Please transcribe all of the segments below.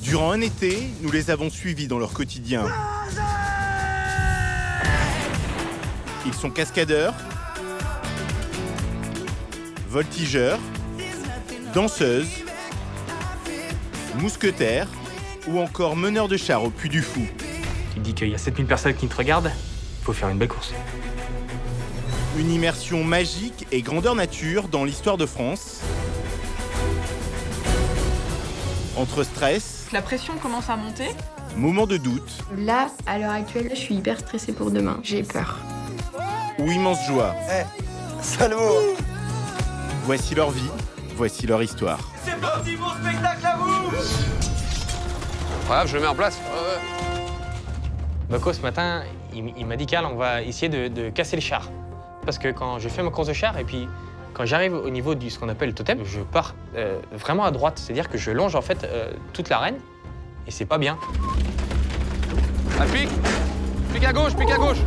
Durant un été, nous les avons suivis dans leur quotidien. Ils sont cascadeurs, voltigeurs, danseuses, mousquetaires ou encore meneurs de chars au Puy du Fou. Tu dis qu'il y a 7000 personnes qui te regardent, il faut faire une belle course. Une immersion magique et grandeur nature dans l'histoire de France. Entre stress, La pression commence à monter. moments de doute Là, à l'heure actuelle, je suis hyper stressée pour demain. J'ai peur. ou immense joie. Salaud! Voici leur vie, voici leur histoire. C'est parti, mon spectacle à vous! Voilà, je le mets en place. Bako, ce matin, il m'a dit Karl, on va essayer de casser le char. Parce que quand je fais ma course de char, et puis quand j'arrive au niveau de ce qu'on appelle le totem, je pars vraiment à droite. C'est-à-dire que je longe en fait toute l'arène, et c'est pas bien. Ah, pique! Pique à gauche, pique à gauche!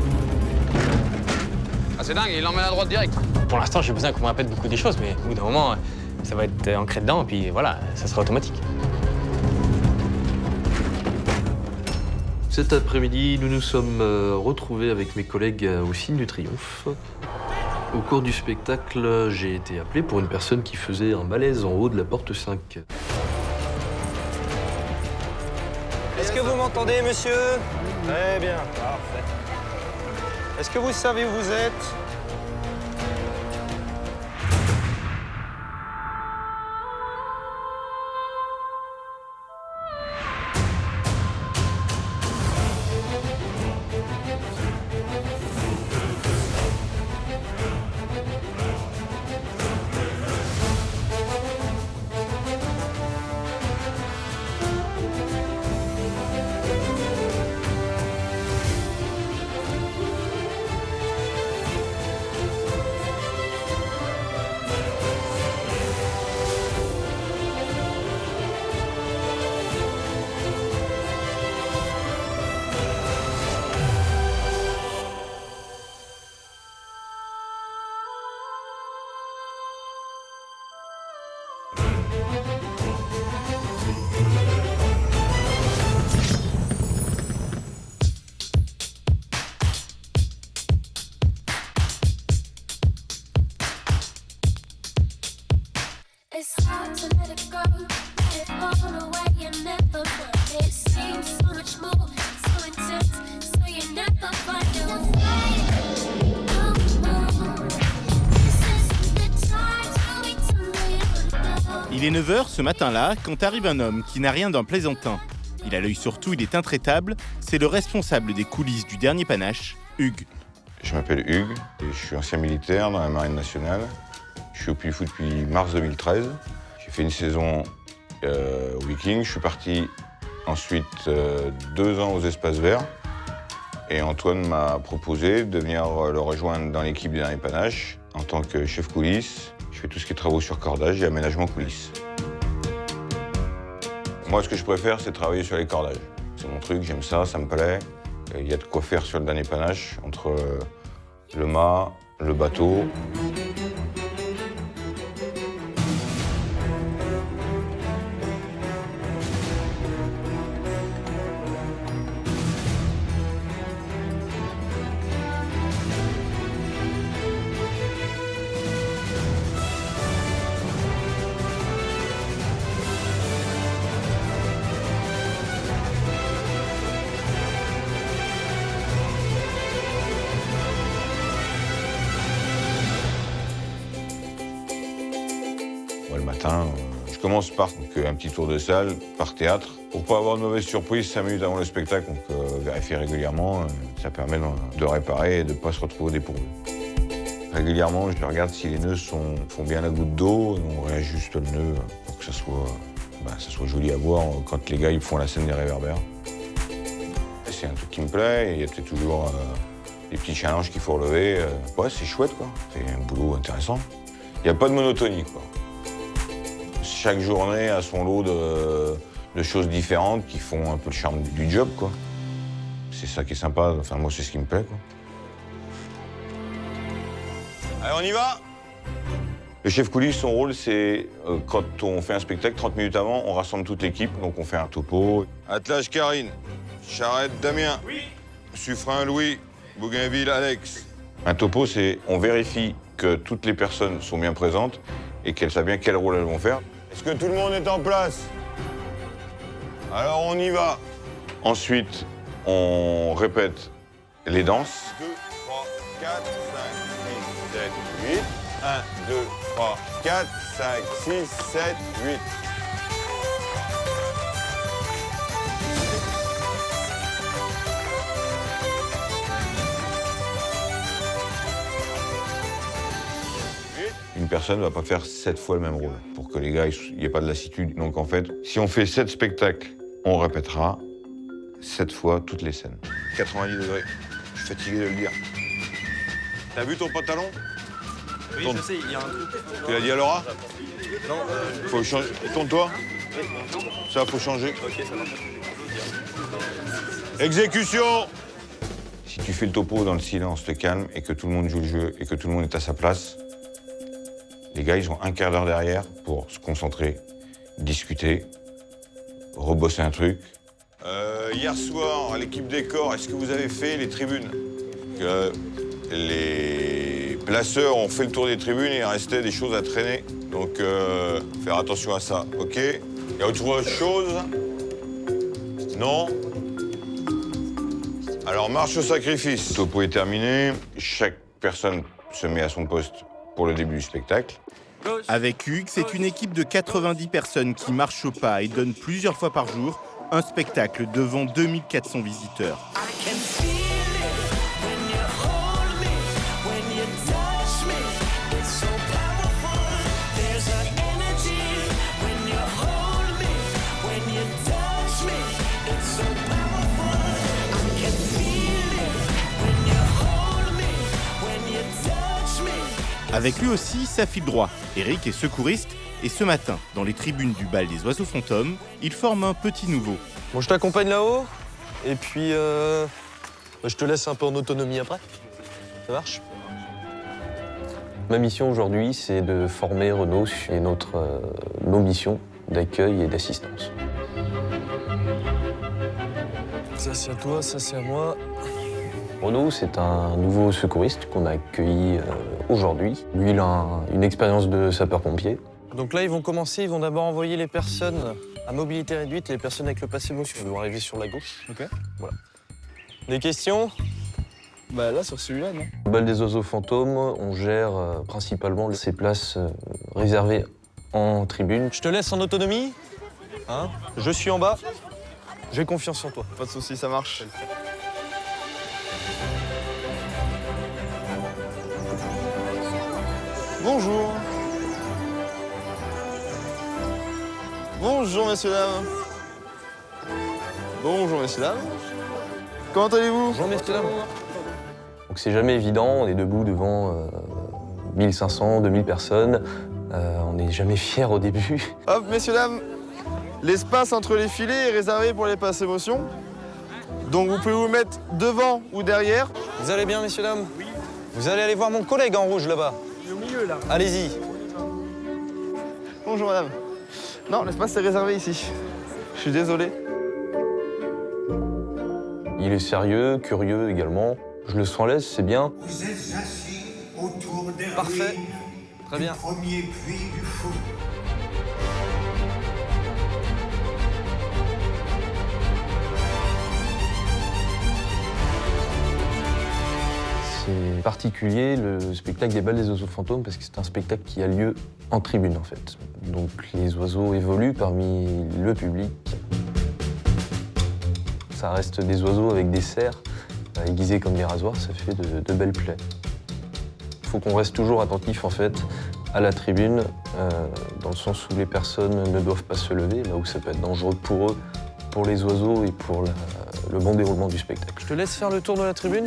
Ah, c'est dingue, il l'emmène à droite direct. Pour l'instant, j'ai besoin qu'on me répète beaucoup des choses, mais au bout d'un moment, ça va être ancré dedans, et puis voilà, ça sera automatique. Cet après-midi, nous nous sommes retrouvés avec mes collègues au Signe du Triomphe. Au cours du spectacle, j'ai été appelé pour une personne qui faisait un malaise en haut de la porte 5. Est-ce que vous m'entendez, monsieur? Très bien, parfait. Est-ce que vous savez où vous êtes? It's hard to let it go, let it fall away and never find it. Seems so much more, so intense, so you never find it. This is the time to be telling. Il est 9h ce matin-là quand arrive un homme qui n'a rien d'un plaisantin. Il a l'œil sur tout, il est intraitable. C'est le responsable des coulisses du dernier panache, Hugues. Je m'appelle Hugues et je suis ancien militaire dans la Marine nationale. Je suis au Puy du Fou depuis mars 2013. J'ai fait une saison au Viking. Je suis parti ensuite 2 ans aux Espaces Verts. Et Antoine m'a proposé de venir le rejoindre dans l'équipe des derniers panaches en tant que chef coulisses. Je fais tout ce qui est travaux sur cordage et aménagement coulisses. Moi, ce que je préfère, c'est travailler sur les cordages. C'est mon truc, j'aime ça, ça me plaît. Il y a de quoi faire sur le dernier panache, entre le mât, le bateau. Moi, le matin, je commence par un petit tour de salle, par théâtre. Pour pas avoir de mauvaises surprises 5 minutes avant le spectacle, donc vérifier régulièrement, ça permet de réparer et de ne pas se retrouver dépourvu. Régulièrement, je regarde si les nœuds font bien la goutte d'eau, et on réajuste le nœud pour que ça soit joli à voir quand les gars ils font la scène des réverbères. C'est un truc qui me plaît, et il y a peut-être toujours des petits challenges qu'il faut relever. Ouais, c'est chouette, quoi. C'est un boulot intéressant. Il n'y a pas de monotonie, quoi. Chaque journée a son lot de choses différentes qui font un peu le charme du job, quoi. C'est ça qui est sympa. Enfin, moi, c'est ce qui me plaît, quoi. Allez, on y va? Le chef coulisses, son rôle, c'est quand on fait un spectacle, 30 minutes avant, on rassemble toute l'équipe, donc on fait un topo. Attelage Karine, charrette Damien, suffrain Louis, Bougainville Alex. Un topo, c'est on vérifie que toutes les personnes sont bien présentes et qu'elles savent bien quel rôle elles vont faire. Est-ce que tout le monde est en place? Alors on y va. Ensuite, on répète les danses. 2, 3, 4, 5, 6, 7, 8. 1, 2, 3, 4, 5, 6, 7, 8. Une personne ne va pas faire 7 fois le même rôle pour que les gars, il n'y ait pas de lassitude. Donc en fait, si on fait 7 spectacles, on répétera 7 fois toutes les scènes. 90 degrés. Je suis fatigué de le dire. T'as vu ton pantalon? Oui, je sais, il y a un truc. Tu l'as dit à Laura? Non, Faut changer. Tourne-toi. Ça, faut changer. ok, ça marche. Exécution! Si tu fais le topo dans le silence, le calme, et que tout le monde joue le jeu, et que tout le monde est à sa place, les gars, ils ont un quart d'heure derrière pour se concentrer, discuter, rebosser un truc. Hier soir, à l'équipe décor, est-ce que vous avez fait les tribunes? Les placeurs ont fait le tour des tribunes et il restait des choses à traîner. Donc, faire attention à ça, ok? Il y a autre chose? Non? Alors, marche au sacrifice. Le topo est terminé. Chaque personne se met à son poste pour le début du spectacle. Avec Hugues, c'est une équipe de 90 personnes qui marche au pas et donne plusieurs fois par jour un spectacle devant 2400 visiteurs. Avec lui aussi, ça file droit. Eric est secouriste et ce matin, dans les tribunes du bal des oiseaux fantômes, il forme un petit nouveau. Bon, je t'accompagne là-haut, et puis je te laisse un peu en autonomie après. Ça marche? Ma mission aujourd'hui, c'est de former Renaud sur nos missions d'accueil et d'assistance. Ça, c'est à toi, ça, c'est à moi. Renaud, c'est un nouveau secouriste qu'on a accueilli aujourd'hui. Lui, il a une expérience de sapeur-pompier. Donc là, ils vont commencer, ils vont d'abord envoyer les personnes à mobilité réduite, les personnes avec le pass émotion. Ils vont arriver sur la gauche. Ok. Voilà. Des questions? Bah là, sur celui-là, non? Au bal des oiseaux fantômes, on gère principalement ces places réservées en tribune. Je te laisse en autonomie. Hein? Je suis en bas. J'ai confiance en toi. Pas de soucis, ça marche. Bonjour. Bonjour, messieurs, dames. Bonjour, messieurs, dames. Comment allez-vous? Bonjour, messieurs, dames. Donc c'est jamais évident, on est debout devant 1500, 2000 personnes. On n'est jamais fiers au début. Hop, messieurs, dames. L'espace entre les filets est réservé pour les passes émotions. Donc vous pouvez vous mettre devant ou derrière. Vous allez bien, messieurs, dames? Oui. Vous allez aller voir mon collègue en rouge là-bas. Au milieu, là. Allez-y. Bonjour, madame. Non, l'espace est réservé ici. Je suis désolé. Il est sérieux, curieux également. Je le sens à l'aise, c'est bien. Vous êtes assis autour des Parfait. ruines Très bien. du premier puits du fou. C'est particulier le spectacle des balles des oiseaux fantômes parce que c'est un spectacle qui a lieu en tribune en fait. Donc les oiseaux évoluent parmi le public. Ça reste des oiseaux avec des serres aiguisés comme des rasoirs, ça fait de belles plaies. Il faut qu'on reste toujours attentif en fait à la tribune, dans le sens où les personnes ne doivent pas se lever, là où ça peut être dangereux pour eux, pour les oiseaux et pour le bon déroulement du spectacle. Je te laisse faire le tour de la tribune.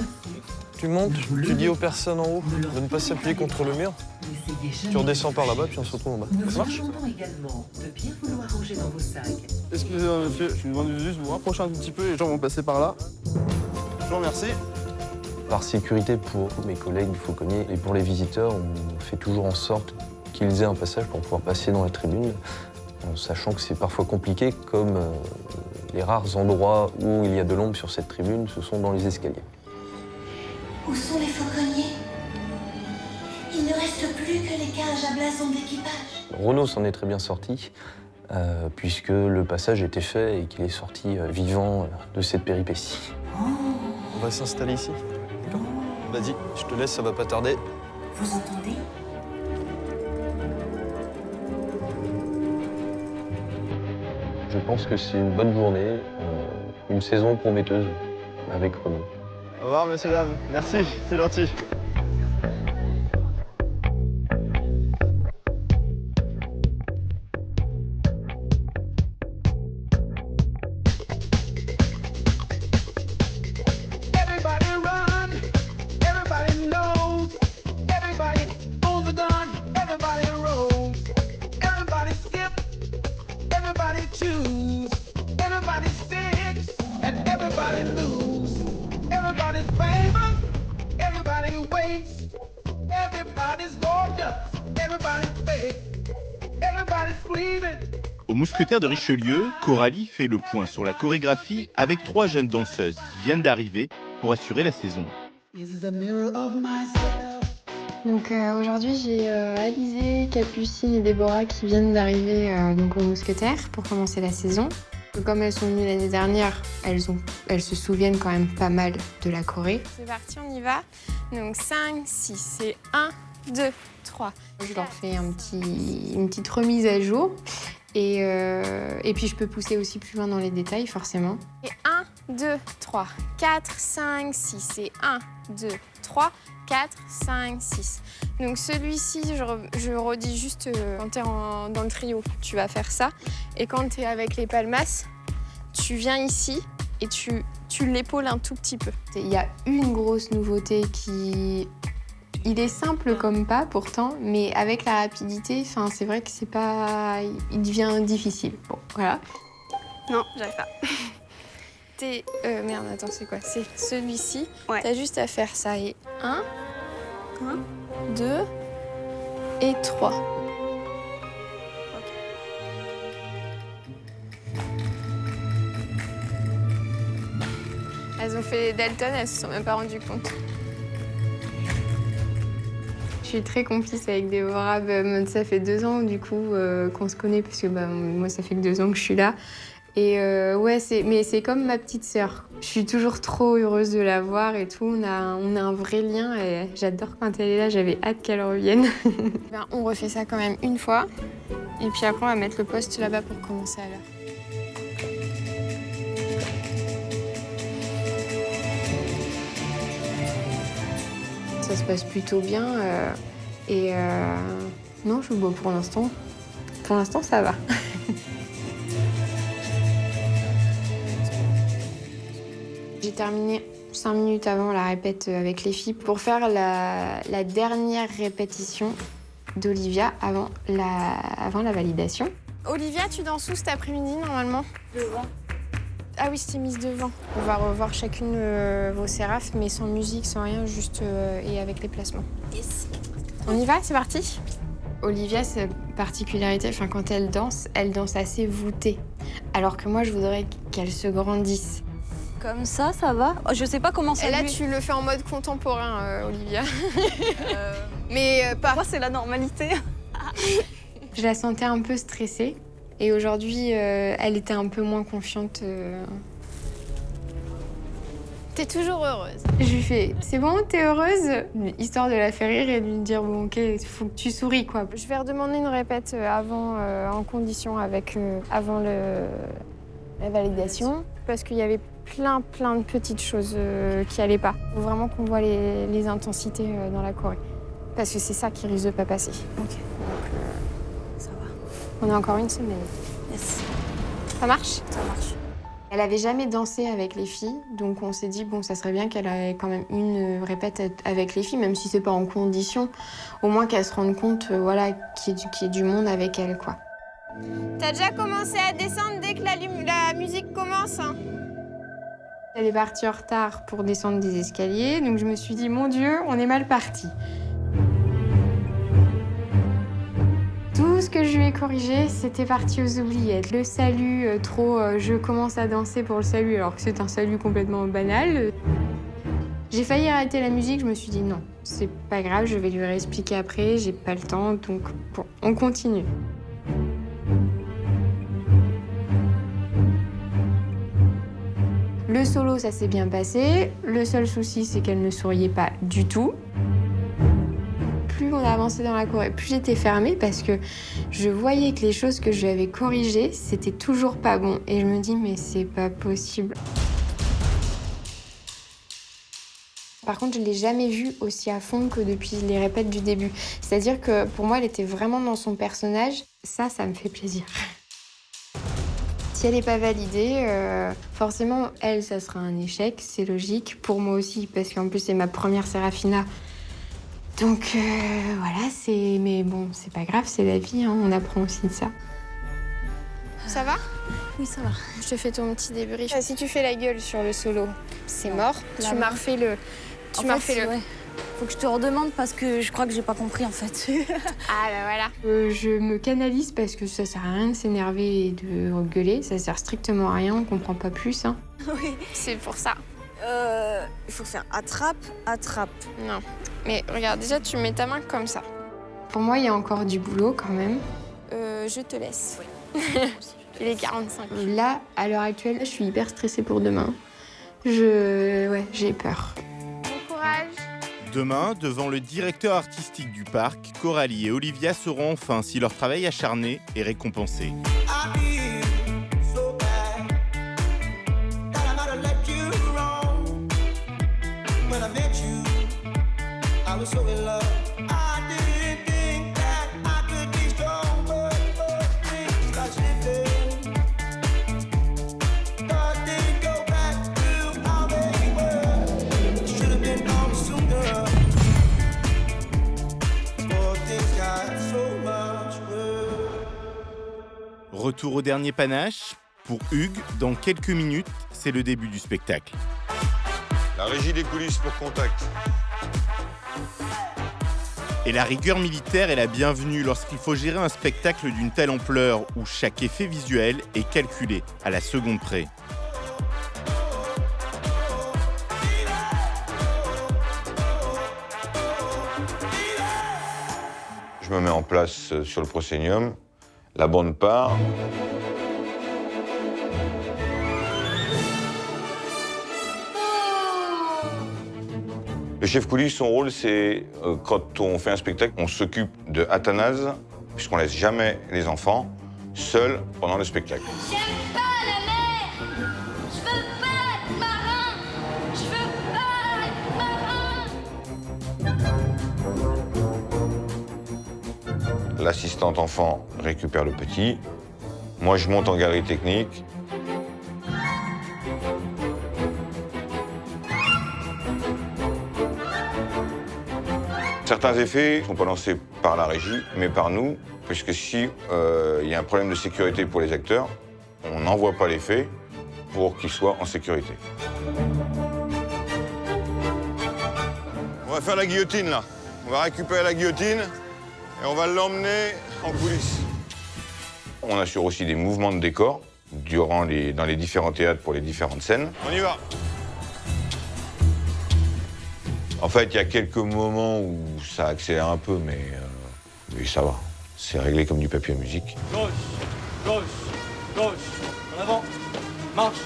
Tu montes, tu dis aux personnes en haut de ne pas s'appuyer contre le mur. Tu redescends par là-bas, puis on se retrouve en bas. Ça marche? Également de bien vouloir ranger dans vos sacs. Excusez-moi, monsieur, je vous demande juste de vous rapprocher un tout petit peu, les gens vont passer par là. Je vous remercie. Par sécurité pour mes collègues du Fauconnier et pour les visiteurs, on fait toujours en sorte qu'ils aient un passage pour pouvoir passer dans la tribune, sachant que c'est parfois compliqué, comme les rares endroits où il y a de l'ombre sur cette tribune, ce sont dans les escaliers. Où sont les fauconniers? Il ne reste plus que les cages à blason d'équipage. Renaud s'en est très bien sorti, puisque le passage était fait et qu'il est sorti vivant de cette péripétie. On va s'installer ici. D'accord. Vas-y, je te laisse, ça va pas tarder. Vous entendez? Je pense que c'est une bonne journée, une saison prometteuse avec Renaud. Au revoir, messieurs, dames. Merci, c'est gentil. Everybody run, everybody knows, everybody owns a gun, everybody rolls, everybody skip, everybody choose, everybody sticks, and everybody lose. Everybody's famous, everybody waits, everybody's gorgeous, everybody's fake, everybody's screaming. Au Mousquetaire de Richelieu, Coralie fait le point sur la chorégraphie avec 3 jeunes danseuses qui viennent d'arriver pour assurer la saison. Donc aujourd'hui, j'ai Alizé, Capucine et Déborah qui viennent d'arriver donc au Mousquetaire pour commencer la saison. Comme elles sont venues l'année dernière, elles se souviennent quand même pas mal de la choré. C'est parti, on y va. Donc 5, 6, c'est 1, 2, 3. Je leur fais une petite remise à jour. Et puis je peux pousser aussi plus loin dans les détails, forcément. Et 1, 2, 3, 4, 5, 6. Et 1, 2, 3, 4, 5, 6. Donc celui-ci, je redis juste quand tu es dans le trio, tu vas faire ça. Et quand tu es avec les palmas, tu viens ici et tu l'épaules un tout petit peu. Il y a une grosse nouveauté qui... Il est simple comme pas pourtant, mais avec la rapidité, c'est vrai que c'est pas... Il devient difficile. Bon, voilà. Non, j'arrive pas. Merde, attends, c'est quoi? C'est celui-ci. Ouais. T'as juste à faire ça. Et 1, 2 et 3. Elles ont fait les Dalton, elles se sont même pas rendues compte. Je suis très complice avec Déborah. Ça fait 2 ans du coup qu'on se connaît parce que moi ça fait que 2 ans que je suis là. Et ouais, c'est comme ma petite sœur. Je suis toujours trop heureuse de la voir et tout. On a un vrai lien et j'adore quand elle est là. J'avais hâte qu'elle revienne. On refait ça quand même une fois. Et puis après, on va mettre le poste là-bas pour commencer à l'heure. Ça se passe plutôt bien. Non, pour l'instant, ça va. J'ai terminé 5 minutes avant la répète avec les filles pour faire la dernière répétition d'Olivia avant la validation. Olivia, tu danses où cet après-midi normalement? Devant. Ah oui, je t'ai mise devant. On va revoir chacune vos séraphes, mais sans musique, sans rien, juste et avec les placements. Yes. On y va, c'est parti. Olivia, sa particularité, quand elle danse assez voûtée. Alors que moi, je voudrais qu'elle se grandisse. Comme ça va. Oh, je sais pas comment ça. Et là, tu le fais en mode contemporain, Olivia. Mais pas. Pour moi, c'est la normalité. Je la sentais un peu stressée. Et aujourd'hui, elle était un peu moins confiante. T'es toujours heureuse. Je lui fais, c'est bon, t'es heureuse? Histoire de la faire rire et de lui dire, bon, ok, faut que tu souris, quoi. Je vais redemander une répète avant, en condition, avant la validation. Parce qu'il y avait plein de petites choses qui allaient pas. Faut vraiment qu'on voit les intensités dans la choré. Parce que c'est ça qui risque de pas passer. Ok. Donc, ça va. On a encore une semaine. Yes. Ça marche? Ça marche. Elle avait jamais dansé avec les filles, donc on s'est dit, bon, ça serait bien qu'elle ait quand même une répète avec les filles, même si c'est pas en condition, au moins qu'elle se rende compte, voilà, qu'il y ait du monde avec elle, quoi. T'as déjà commencé à descendre dès que la musique commence, hein? Elle est partie en retard pour descendre des escaliers, donc je me suis dit, mon Dieu, on est mal parti. Tout ce que je lui ai corrigé, c'était parti aux oubliettes. Le salut, je commence à danser pour le salut alors que c'est un salut complètement banal. J'ai failli arrêter la musique, je me suis dit non, c'est pas grave, je vais lui réexpliquer après, j'ai pas le temps, donc bon, on continue. Le solo, ça s'est bien passé. Le seul souci, c'est qu'elle ne souriait pas du tout. Plus on a avancé dans la choré, plus j'étais fermée parce que je voyais que les choses que je lui avais corrigées, c'était toujours pas bon. Et je me dis, mais c'est pas possible. Par contre, je ne l'ai jamais vue aussi à fond que depuis les répètes du début. C'est-à-dire que pour moi, elle était vraiment dans son personnage. Ça me fait plaisir. Si elle n'est pas validée, forcément, elle, ça sera un échec, c'est logique. Pour moi aussi, parce qu'en plus, c'est ma première Serafina. Donc voilà, mais bon, c'est pas grave, c'est la vie, hein, on apprend aussi de ça. Ça va ? Oui, ça va. Je te fais ton petit débrief. Si tu fais la gueule sur le solo, c'est mort. Tu m'as refait le... Ouais. Faut que je te redemande parce que je crois que j'ai pas compris en fait. Ah bah voilà. Je me canalise parce que ça sert à rien de s'énerver et de gueuler. Ça sert strictement à rien, on comprend pas plus. Hein. Oui. C'est pour ça. Il faut faire attrape, attrape. Non. Mais regarde, déjà tu mets ta main comme ça. Pour moi, il y a encore du boulot quand même. Je te laisse. Oui. Il est 45. Là, à l'heure actuelle, je suis hyper stressée pour demain. J'ai peur. Bon courage. Demain, devant le directeur artistique du parc, Coralie et Olivia sauront enfin si leur travail acharné est récompensé. Retour au dernier panache. Pour Hugues, dans quelques minutes, c'est le début du spectacle. La régie des coulisses pour Contact. Et la rigueur militaire est la bienvenue lorsqu'il faut gérer un spectacle d'une telle ampleur où chaque effet visuel est calculé à la seconde près. Je me mets en place sur le proscénium. La bande part. Le chef coulisses, son rôle, c'est quand on fait un spectacle, on s'occupe de Athanase, puisqu'on laisse jamais les enfants seuls pendant le spectacle. J'aime pas la mer. Je veux pas être marin. Je veux pas être marin. L'assistante enfant récupère le petit. Moi, je monte en galerie technique. Certains effets ne sont pas lancés par la régie, mais par nous, puisque si il y a un problème de sécurité pour les acteurs, on n'envoie pas l'effet pour qu'ils soient en sécurité. On va faire la guillotine, là. On va récupérer la guillotine et on va l'emmener en coulisses. On assure aussi des mouvements de décor dans les différents théâtres pour les différentes scènes. On y va. En fait, il y a quelques moments où ça accélère un peu, mais ça va. C'est réglé comme du papier à musique. Gauche, gauche, gauche. En avant. Marche.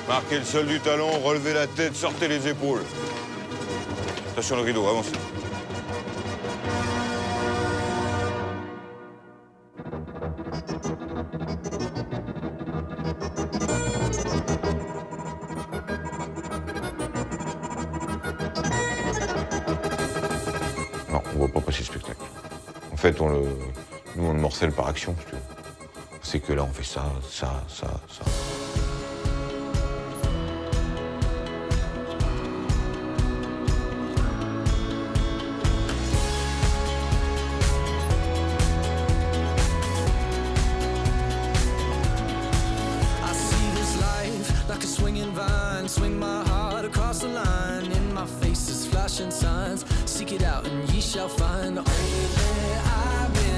Marquez le sol du talon, relevez la tête, sortez les épaules. Attention le rideau, avancez. Non, on ne voit pas passer le spectacle. En fait, nous, on le morcelle par action, si tu veux. C'est que là, on fait ça, ça, ça, ça. I see this life like a swinging vine. Swing my heart across the line. In my face is flashing signs. Seek it out and ye shall find. Lately I've been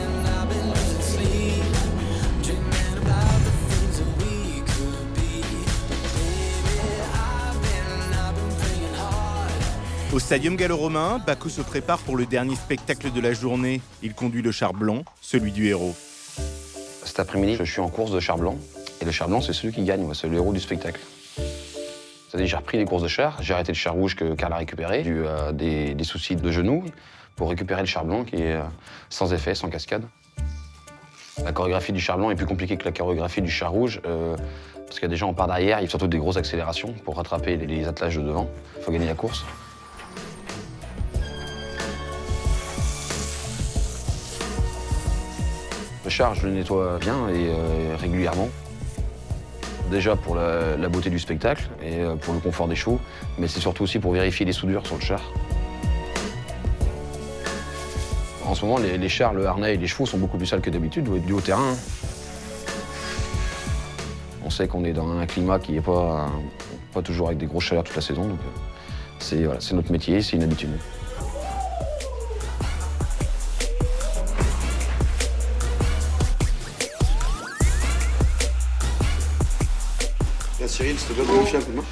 Au Stadium gallo-romain, Bacco se prépare pour le dernier spectacle de la journée. Il conduit le char blanc, celui du héros. Cet après-midi, je suis en course de char blanc. Et le char blanc, c'est celui qui gagne, c'est le héros du spectacle. C'est-à-dire, j'ai repris les courses de char, j'ai arrêté le char rouge que Karl a récupéré, dû à des soucis de genoux, pour récupérer le char blanc qui est sans effet, sans cascade. La chorégraphie du char blanc est plus compliquée que la chorégraphie du char rouge, parce qu'il y a des gens par derrière, il y a surtout des grosses accélérations pour rattraper les attelages de devant. Il faut gagner la course. Le char, je le nettoie bien et régulièrement. Déjà pour la beauté du spectacle et pour le confort des chevaux, mais c'est surtout aussi pour vérifier les soudures sur le char. En ce moment, les chars, le harnais et les chevaux sont beaucoup plus sales que d'habitude, du haut terrain. On sait qu'on est dans un climat qui n'est pas toujours avec des grosses chaleurs toute la saison, donc c'est notre métier, c'est une habitude. Cyril, s'il te plaît, pour me filer un coup de main.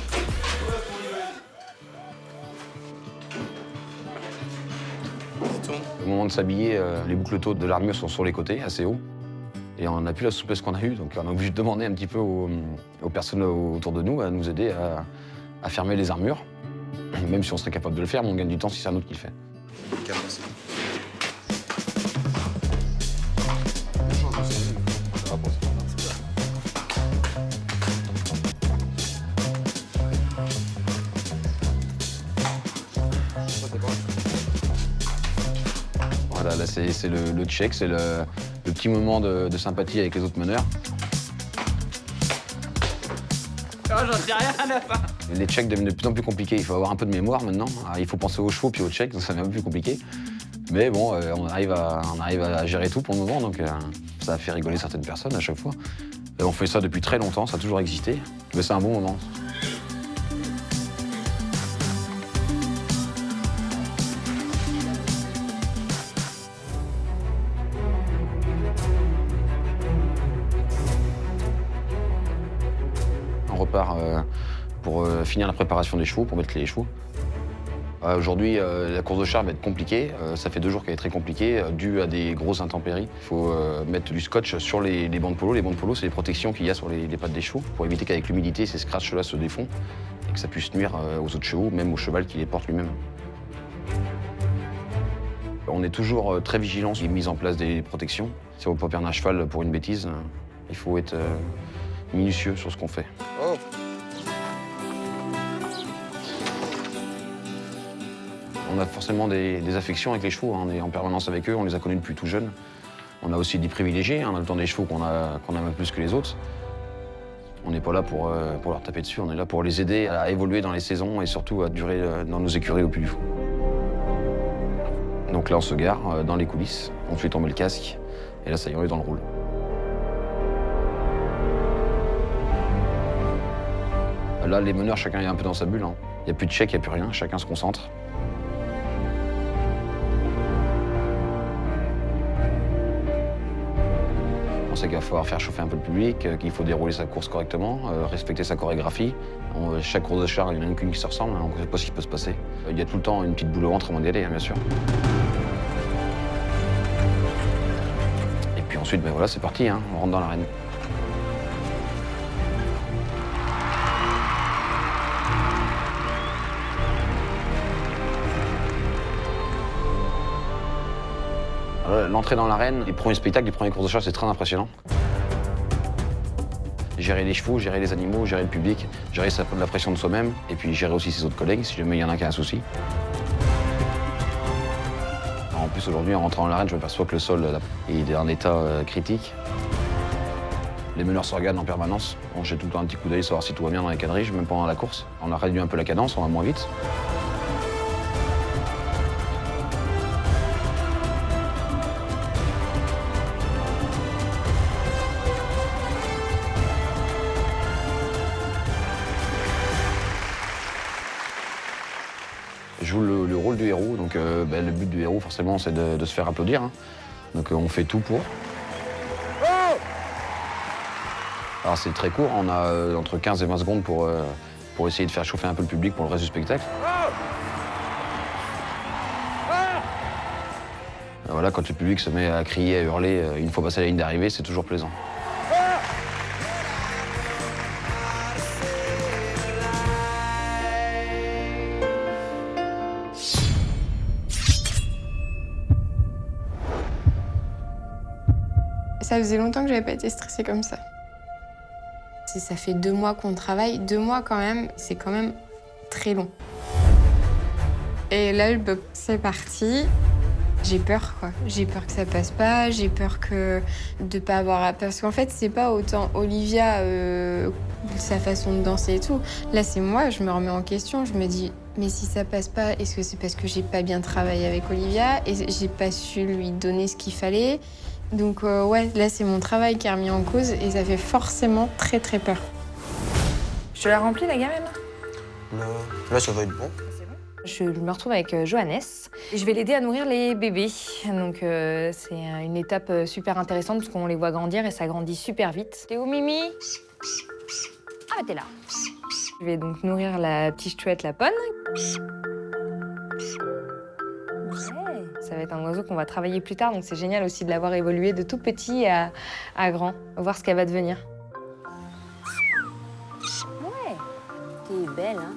Au moment de s'habiller, les boucles-taux de l'armure sont sur les côtés, assez haut. Et on n'a plus la souplesse qu'on a eue, donc on est obligé de demander un petit peu aux personnes autour de nous à nous aider à fermer les armures. Même si on serait capable de le faire, mais on gagne du temps si c'est un autre qui le fait. Voilà, là c'est le check, c'est le petit moment de sympathie avec les autres meneurs. Oh, j'en sais rien à part. Les checks deviennent de plus en plus compliqués, il faut avoir un peu de mémoire maintenant. Alors, il faut penser aux chevaux puis aux checks, donc ça devient un peu plus compliqué. Mais bon, on arrive à gérer tout pour le moment, donc ça a fait rigoler certaines personnes à chaque fois. Et on fait ça depuis très longtemps, ça a toujours existé, mais c'est un bon moment. On repart pour finir la préparation des chevaux, pour mettre les chevaux. Aujourd'hui, la course de char va être compliquée. Ça fait 2 jours qu'elle est très compliquée, dû à des grosses intempéries. Il faut mettre du scotch sur les bancs de polo. Les bancs de polo, c'est les protections qu'il y a sur les pattes des chevaux, pour éviter qu'avec l'humidité, ces scratchs-là se défont et que ça puisse nuire aux autres chevaux, même au cheval qui les porte lui-même. On est toujours très vigilant sur la mise en place des protections. Si on ne veut pas perdre un cheval pour une bêtise, il faut être minutieux sur ce qu'on fait. Oh. On a forcément des affections avec les chevaux, hein. On est en permanence avec eux, on les a connus depuis tout jeunes. On a aussi des privilégiés, hein. On a le temps des chevaux qu'on aime plus que les autres. On n'est pas là pour leur taper dessus, on est là pour les aider à évoluer dans les saisons et surtout à durer dans nos écuries au plus du fou. Donc là, on se gare dans les coulisses, on fait tomber le casque et là, ça y est, on est dans le rôle. Là, les meneurs, chacun est un peu dans sa bulle, hein. Il n'y a plus de check, il n'y a plus rien, chacun se concentre. On sait qu'il va falloir faire chauffer un peu le public, qu'il faut dérouler sa course correctement, respecter sa chorégraphie. Chaque course de char, il n'y en a qu'une qui se ressemble, on ne sait pas ce qui peut se passer. Il y a tout le temps une petite boule au ventre avant d'y aller, hein, bien sûr. Et puis ensuite, ben voilà, c'est parti, hein, on rentre dans l'arène. L'entrée dans l'arène, les premiers spectacles, les premières courses de char, c'est très impressionnant. Gérer les chevaux, gérer les animaux, gérer le public, gérer la pression de soi-même, et puis gérer aussi ses autres collègues, si jamais il y en a qui a un souci. En plus, aujourd'hui, en rentrant dans l'arène, je m'aperçois que le sol est en état critique. Les meneurs se regardent en permanence. On jette tout le temps un petit coup d'œil, savoir si tout va bien dans les quadriges, même pendant la course. On a réduit un peu la cadence, on va moins vite. Je joue le rôle du héros, donc le but du héros, forcément, c'est de se faire applaudir, hein. Donc on fait tout pour. Alors c'est très court, on a entre 15 et 20 secondes pour essayer de faire chauffer un peu le public pour le reste du spectacle. Voilà, quand le public se met à crier, à hurler une fois passé la ligne d'arrivée, c'est toujours plaisant. Ça faisait longtemps que j'avais pas été stressée comme ça. Ça fait 2 mois qu'on travaille. 2 mois quand même, c'est quand même très long. Et là, c'est parti. J'ai peur, quoi. J'ai peur que ça passe pas, j'ai peur de pas avoir... Parce qu'en fait, c'est pas autant Olivia, sa façon de danser et tout. Là, c'est moi, je me remets en question, je me dis, mais si ça passe pas, est-ce que c'est parce que j'ai pas bien travaillé avec Olivia et j'ai pas su lui donner ce qu'il fallait? Donc ouais, là, c'est mon travail qui est remis en cause et ça fait forcément très très peur. Je te la remplis, la gamelle? Là, ça va être bon. Je me retrouve avec Johannes. Je vais l'aider à nourrir les bébés. Donc c'est une étape super intéressante parce qu'on les voit grandir et ça grandit super vite. T'es où, Mimi? Ah, t'es là. Je vais donc nourrir la petite chouette lapone. Ouais. Ça va être un oiseau qu'on va travailler plus tard, donc c'est génial aussi de l'avoir évolué de tout petit à grand. Voir ce qu'elle va devenir. Ouais, t'es belle, hein?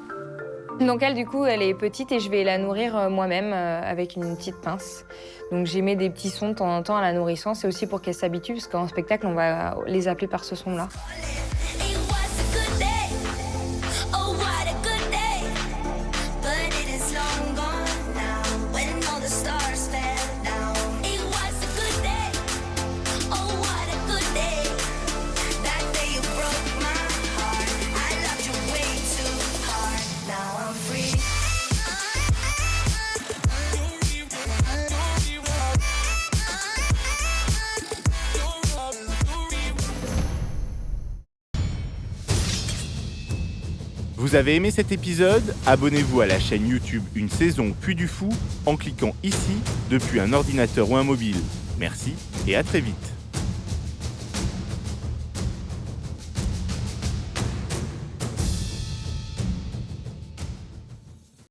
Donc elle, du coup, elle est petite et je vais la nourrir moi-même avec une petite pince. Donc j'ai mis des petits sons de temps en temps à la nourrissant. C'est aussi pour qu'elle s'habitue, parce qu'en spectacle, on va les appeler par ce son-là. Vous avez aimé cet épisode? Abonnez-vous à la chaîne YouTube Une Saison Puy du Fou en cliquant ici depuis un ordinateur ou un mobile. Merci et à très vite.